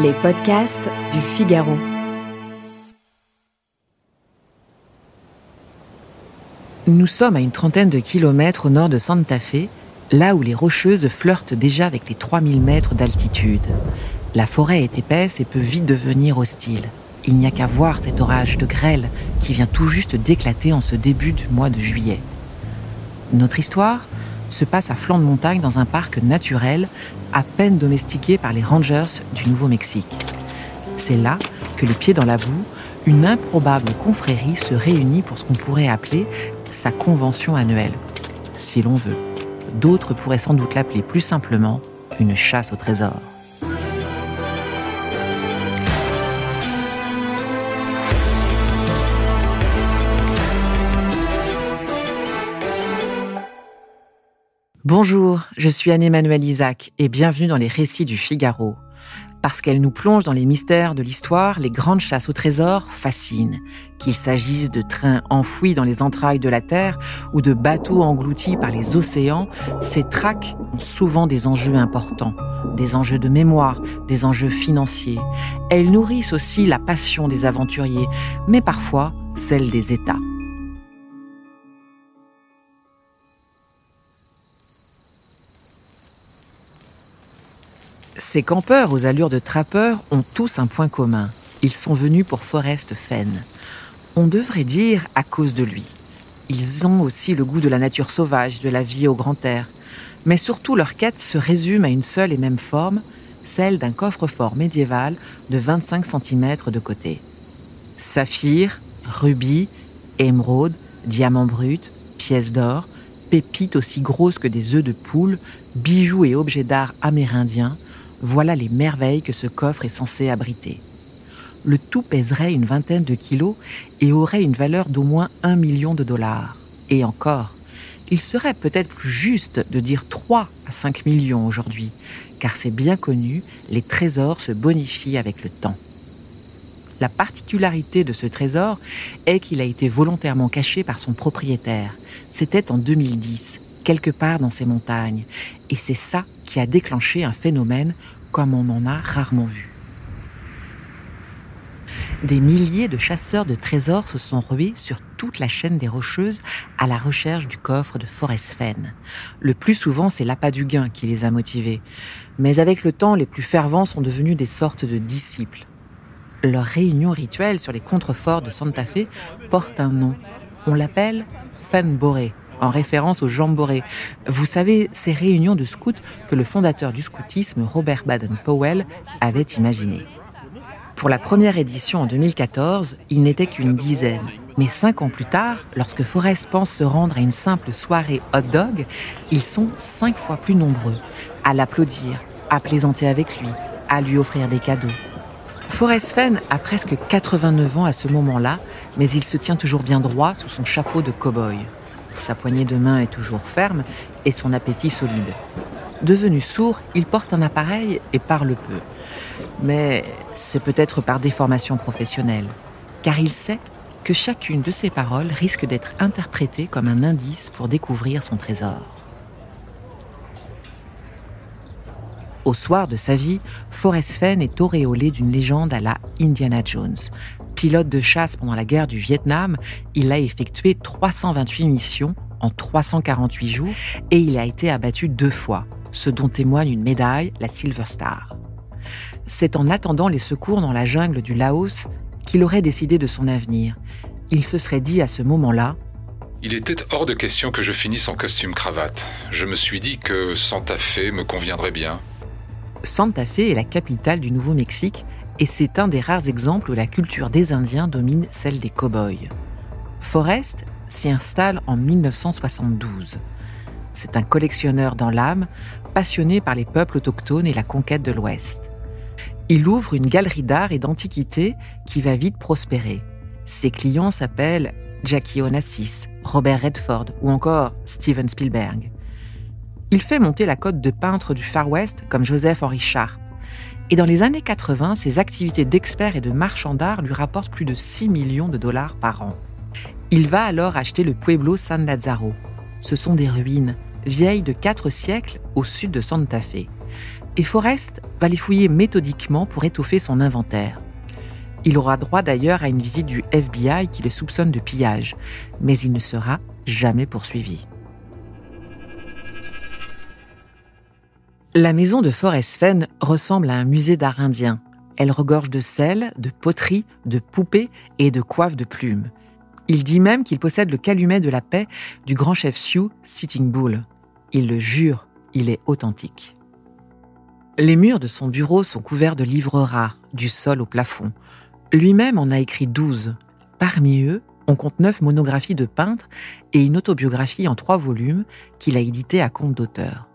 Les podcasts du Figaro. Nous sommes à une trentaine de kilomètres au nord de Santa Fe, là où les Rocheuses flirtent déjà avec les 3000 mètres d'altitude. La forêt est épaisse et peut vite devenir hostile. Il n'y a qu'à voir cet orage de grêle qui vient tout juste d'éclater en ce début du mois de juillet. Notre histoire se passe à flanc de montagne dans un parc naturel à peine domestiqué par les Rangers du Nouveau-Mexique. C'est là que, les pieds dans la boue, une improbable confrérie se réunit pour ce qu'on pourrait appeler sa convention annuelle, si l'on veut. D'autres pourraient sans doute l'appeler plus simplement une chasse au trésor. Bonjour, je suis Anne-Emmanuelle Isaac et bienvenue dans les récits du Figaro. Parce qu'elle nous plonge dans les mystères de l'histoire, les grandes chasses au trésor fascinent. Qu'il s'agisse de trains enfouis dans les entrailles de la Terre ou de bateaux engloutis par les océans, ces traques ont souvent des enjeux importants, des enjeux de mémoire, des enjeux financiers. Elles nourrissent aussi la passion des aventuriers, mais parfois celle des États. Ces campeurs aux allures de trappeurs ont tous un point commun. Ils sont venus pour Forrest Fenn. On devrait dire à cause de lui. Ils ont aussi le goût de la nature sauvage, de la vie au grand air. Mais surtout, leur quête se résume à une seule et même forme, celle d'un coffre-fort médiéval de 25 cm de côté. Saphir, rubis, émeraude, diamants bruts, pièces d'or, pépites aussi grosses que des œufs de poule, bijoux et objets d'art amérindiens, voilà les merveilles que ce coffre est censé abriter. Le tout pèserait une vingtaine de kilos et aurait une valeur d'au moins $1 million. Et encore, il serait peut-être plus juste de dire 3 à 5 millions aujourd'hui, car c'est bien connu, les trésors se bonifient avec le temps. La particularité de ce trésor est qu'il a été volontairement caché par son propriétaire. C'était en 2010, quelque part dans ces montagnes. Et c'est ça qui a déclenché un phénomène comme on en a rarement vu. Des milliers de chasseurs de trésors se sont rués sur toute la chaîne des Rocheuses à la recherche du coffre de Forrest Fenn. Le plus souvent, c'est l'appât du gain qui les a motivés. Mais avec le temps, les plus fervents sont devenus des sortes de disciples. Leur réunion rituelle sur les contreforts de Santa Fe porte un nom. On l'appelle Fenn Boré, en référence au jamboree. Vous savez, ces réunions de scouts que le fondateur du scoutisme, Robert Baden-Powell, avait imaginées. Pour la première édition en 2014, il n'était qu'une dizaine. Mais 5 ans plus tard, lorsque Forrest pense se rendre à une simple soirée hot dog, ils sont 5 fois plus nombreux, à l'applaudir, à plaisanter avec lui, à lui offrir des cadeaux. Forrest Fenn a presque 89 ans à ce moment-là, mais il se tient toujours bien droit sous son chapeau de cow-boy. Sa poignée de main est toujours ferme et son appétit solide. Devenu sourd, il porte un appareil et parle peu. Mais c'est peut-être par déformation professionnelle, car il sait que chacune de ses paroles risque d'être interprétée comme un indice pour découvrir son trésor. Au soir de sa vie, Forrest Fenn est auréolé d'une légende à la Indiana Jones. Pilote de chasse pendant la guerre du Vietnam, il a effectué 328 missions en 348 jours et il a été abattu 2 fois, ce dont témoigne une médaille, la Silver Star. C'est en attendant les secours dans la jungle du Laos qu'il aurait décidé de son avenir. Il se serait dit à ce moment-là: il était hors de question que je finisse en costume-cravate. Je me suis dit que Santa Fe me conviendrait bien. Santa Fe est la capitale du Nouveau-Mexique et c'est un des rares exemples où la culture des Indiens domine celle des cow-boys. Forrest s'y installe en 1972. C'est un collectionneur dans l'âme, passionné par les peuples autochtones et la conquête de l'Ouest. Il ouvre une galerie d'art et d'antiquités qui va vite prospérer. Ses clients s'appellent Jackie Onassis, Robert Redford ou encore Steven Spielberg. Il fait monter la cote de peintres du Far West comme Joseph Henry Sharp. Et dans les années 80, ses activités d'expert et de marchand d'art lui rapportent plus de $6 millions par an. Il va alors acheter le Pueblo San Lázaro. Ce sont des ruines, vieilles de 4 siècles au sud de Santa Fe. et Forrest va les fouiller méthodiquement pour étoffer son inventaire. Il aura droit d'ailleurs à une visite du FBI qui le soupçonne de pillage, mais il ne sera jamais poursuivi. La maison de Forrest Fenn ressemble à un musée d'art indien. Elle regorge de sel, de poteries, de poupées et de coiffes de plumes. Il dit même qu'il possède le calumet de la paix du grand chef Sioux, Sitting Bull. Il le jure, il est authentique. Les murs de son bureau sont couverts de livres rares, du sol au plafond. Lui-même en a écrit 12. Parmi eux, on compte 9 monographies de peintres et une autobiographie en 3 volumes qu'il a éditée à compte d'auteur.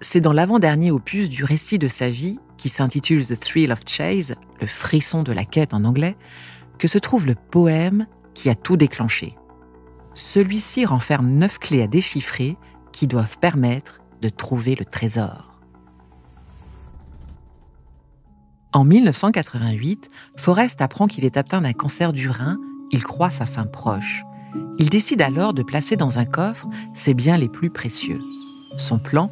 C'est dans l'avant-dernier opus du récit de sa vie, qui s'intitule The Thrill of Chase, le frisson de la quête en anglais, que se trouve le poème qui a tout déclenché. Celui-ci renferme 9 clés à déchiffrer qui doivent permettre de trouver le trésor. En 1988, Forrest apprend qu'il est atteint d'un cancer du rein. Il croit sa fin proche. Il décide alors de placer dans un coffre ses biens les plus précieux. Son plan ?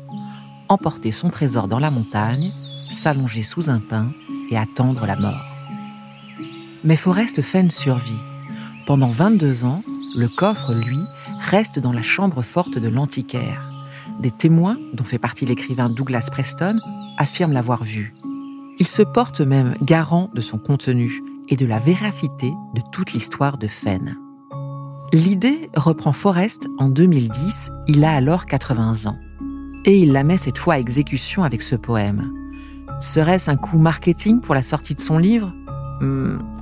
Emporter son trésor dans la montagne, s'allonger sous un pin et attendre la mort. Mais Forrest Fenn survit. Pendant 22 ans, le coffre, lui, reste dans la chambre forte de l'antiquaire. Des témoins, dont fait partie l'écrivain Douglas Preston, affirment l'avoir vu. Il se porte même garant de son contenu et de la véracité de toute l'histoire de Fenn. L'idée reprend Forrest en 2010, il a alors 80 ans. Et il la met cette fois à exécution avec ce poème. Serait-ce un coup marketing pour la sortie de son livre ?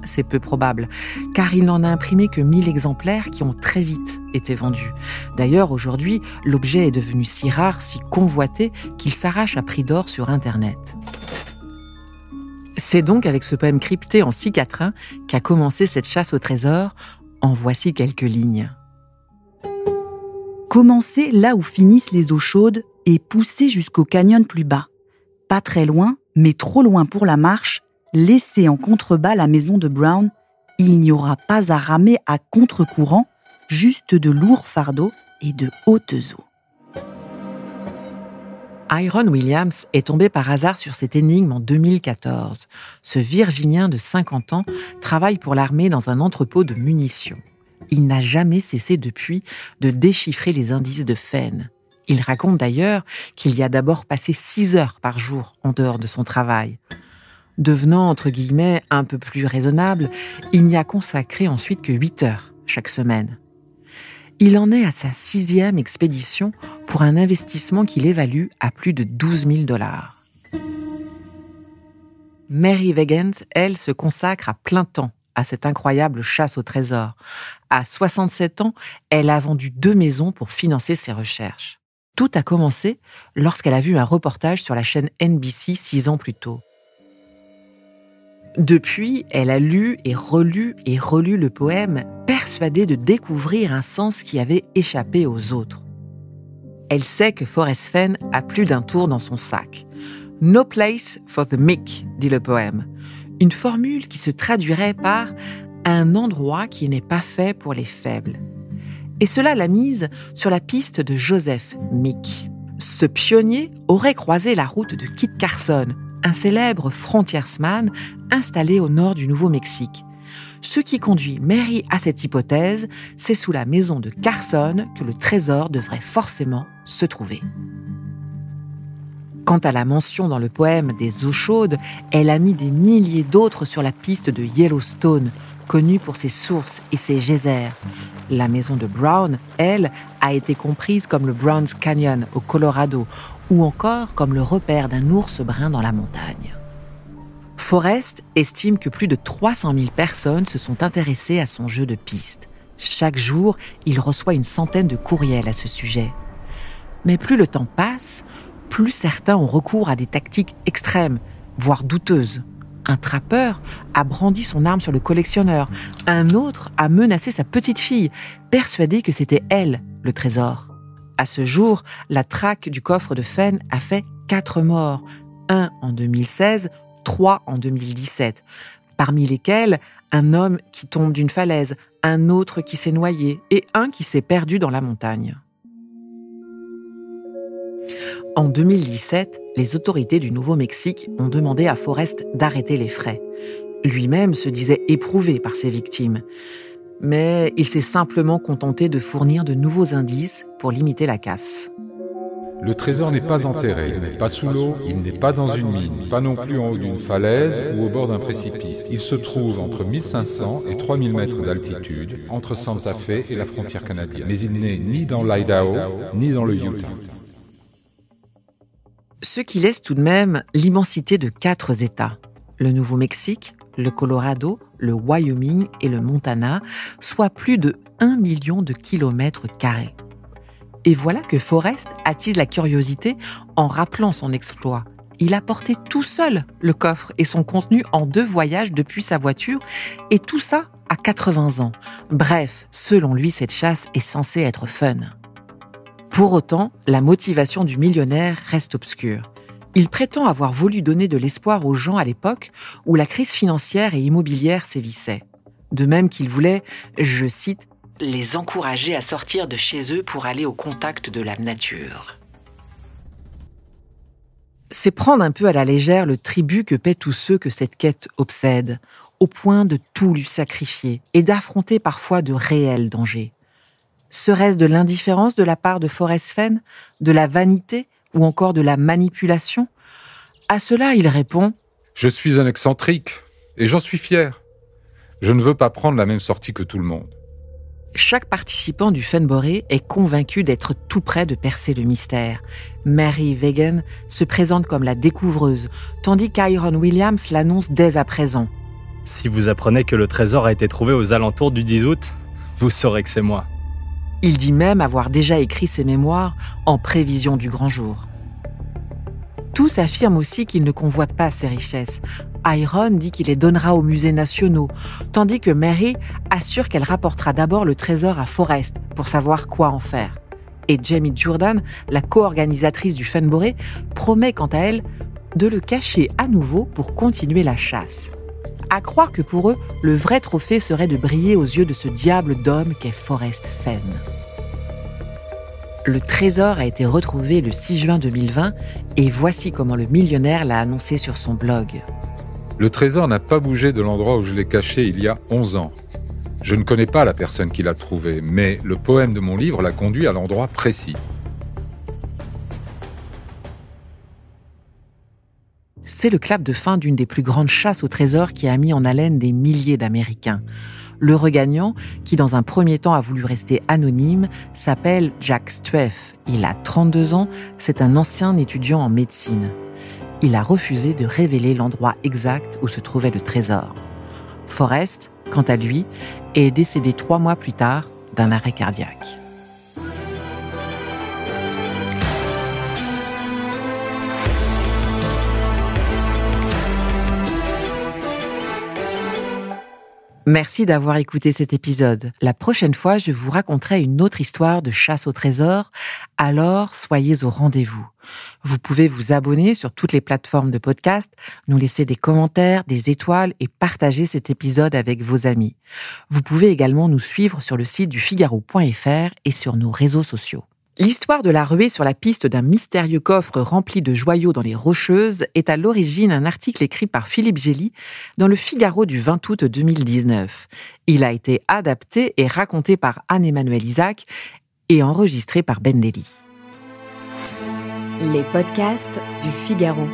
C'est peu probable, car il n'en a imprimé que 1000 exemplaires qui ont très vite été vendus. D'ailleurs, aujourd'hui, l'objet est devenu si rare, si convoité, qu'il s'arrache à prix d'or sur Internet. C'est donc avec ce poème crypté en 6 quatrains qu'a commencé cette chasse au trésor. En voici quelques lignes. Commencez là où finissent les eaux chaudes et poussez jusqu'au canyon plus bas. Pas très loin, mais trop loin pour la marche, laissez en contrebas la maison de Brown. Il n'y aura pas à ramer à contre-courant, juste de lourds fardeaux et de hautes eaux. Iron Williams est tombé par hasard sur cette énigme en 2014. Ce Virginien de 50 ans travaille pour l'armée dans un entrepôt de munitions. Il n'a jamais cessé depuis de déchiffrer les indices de Fenn. Il raconte d'ailleurs qu'il y a d'abord passé 6 heures par jour en dehors de son travail. Devenant, entre guillemets, un peu plus raisonnable, il n'y a consacré ensuite que 8 heures chaque semaine. Il en est à sa 6e expédition pour un investissement qu'il évalue à plus de $12,000. Mary Vegans, elle, se consacre à plein temps à cette incroyable chasse au trésor. À 67 ans, elle a vendu 2 maisons pour financer ses recherches. Tout a commencé lorsqu'elle a vu un reportage sur la chaîne NBC 6 ans plus tôt. Depuis, elle a lu et relu le poème, persuadée de découvrir un sens qui avait échappé aux autres. Elle sait que Forrest Fenn a plus d'un tour dans son sac. « No place for the meek », dit le poème. Une formule qui se traduirait par « un endroit qui n'est pas fait pour les faibles ». Et cela l'a mise sur la piste de Joseph Meek. Ce pionnier aurait croisé la route de Kit Carson, un célèbre frontiersman installé au nord du Nouveau-Mexique. Ce qui conduit Mary à cette hypothèse, c'est sous la maison de Carson que le trésor devrait forcément se trouver. Quant à la mention dans le poème des eaux chaudes, elle a mis des milliers d'autres sur la piste de Yellowstone, connue pour ses sources et ses geysers. La maison de Brown, elle, a été comprise comme le Browns Canyon au Colorado, ou encore comme le repère d'un ours brun dans la montagne. Forrest estime que plus de 300 000 personnes se sont intéressées à son jeu de piste. Chaque jour, il reçoit une centaine de courriels à ce sujet. Mais plus le temps passe, plus certains ont recours à des tactiques extrêmes, voire douteuses. Un trappeur a brandi son arme sur le collectionneur. Un autre a menacé sa petite fille, persuadé que c'était elle, le trésor. À ce jour, la traque du coffre de Fenn a fait 4 morts. 1 en 2016, 3 en 2017. Parmi lesquels, un homme qui tombe d'une falaise, un autre qui s'est noyé et un qui s'est perdu dans la montagne. En 2017, les autorités du Nouveau-Mexique ont demandé à Forrest d'arrêter les frais. Lui-même se disait éprouvé par ses victimes. Mais il s'est simplement contenté de fournir de nouveaux indices pour limiter la casse. Le trésor n'est pas enterré, il n'est pas sous l'eau, il n'est pas dans une mine, pas non plus en haut d'une falaise ou au bord d'un précipice. Il se trouve entre 1500 et 3000 mètres d'altitude, entre Santa Fe et la frontière canadienne. Mais il n'est ni dans l'Idaho, ni dans le Utah. Ce qui laisse tout de même l'immensité de 4 États. Le Nouveau-Mexique, le Colorado, le Wyoming et le Montana, soit plus de 1 million de kilomètres carrés. Et voilà que Forrest attise la curiosité en rappelant son exploit. Il a porté tout seul le coffre et son contenu en 2 voyages depuis sa voiture, et tout ça à 80 ans. Bref, selon lui, cette chasse est censée être fun. Pour autant, la motivation du millionnaire reste obscure. Il prétend avoir voulu donner de l'espoir aux gens à l'époque où la crise financière et immobilière sévissait. De même qu'il voulait, je cite, « les encourager à sortir de chez eux pour aller au contact de la nature ». C'est prendre un peu à la légère le tribut que paient tous ceux que cette quête obsède, au point de tout lui sacrifier et d'affronter parfois de réels dangers. Serait-ce de l'indifférence de la part de Forrest Fenn, de la vanité ou encore de la manipulation ? À cela, il répond « Je suis un excentrique et j'en suis fier. Je ne veux pas prendre la même sortie que tout le monde. » Chaque participant du Funboré est convaincu d'être tout près de percer le mystère. Mary Weigand se présente comme la découvreuse, tandis qu'Iron Williams l'annonce dès à présent. Si vous apprenez que le trésor a été trouvé aux alentours du 10 août, vous saurez que c'est moi. Il dit même avoir déjà écrit ses mémoires en prévision du grand jour. Tous affirment aussi qu'il ne convoite pas ces richesses. Iron dit qu'il les donnera aux musées nationaux, tandis que Mary assure qu'elle rapportera d'abord le trésor à Forrest pour savoir quoi en faire. Et Jamie Jordan, la co-organisatrice du Funboré, promet quant à elle de le cacher à nouveau pour continuer la chasse. À croire que pour eux, le vrai trophée serait de briller aux yeux de ce diable d'homme qu'est Forrest Fenn. Le trésor a été retrouvé le 6 juin 2020 et voici comment le millionnaire l'a annoncé sur son blog. Le trésor n'a pas bougé de l'endroit où je l'ai caché il y a 11 ans. Je ne connais pas la personne qui l'a trouvé, mais le poème de mon livre l'a conduit à l'endroit précis. C'est le clap de fin d'une des plus grandes chasses au trésor qui a mis en haleine des milliers d'Américains. Le regagnant, qui dans un premier temps a voulu rester anonyme, s'appelle Jack Streff. Il a 32 ans, c'est un ancien étudiant en médecine. Il a refusé de révéler l'endroit exact où se trouvait le trésor. Forrest, quant à lui, est décédé 3 mois plus tard d'un arrêt cardiaque. Merci d'avoir écouté cet épisode. La prochaine fois, je vous raconterai une autre histoire de chasse au trésor, alors soyez au rendez-vous. Vous pouvez vous abonner sur toutes les plateformes de podcast, nous laisser des commentaires, des étoiles et partager cet épisode avec vos amis. Vous pouvez également nous suivre sur le site du Figaro.fr et sur nos réseaux sociaux. L'histoire de la ruée sur la piste d'un mystérieux coffre rempli de joyaux dans les Rocheuses est à l'origine d'un article écrit par Philippe Gély dans le Figaro du 20 août 2019. Il a été adapté et raconté par Anne-Emmanuelle Isaac et enregistré par Ben Daly. Les podcasts du Figaro.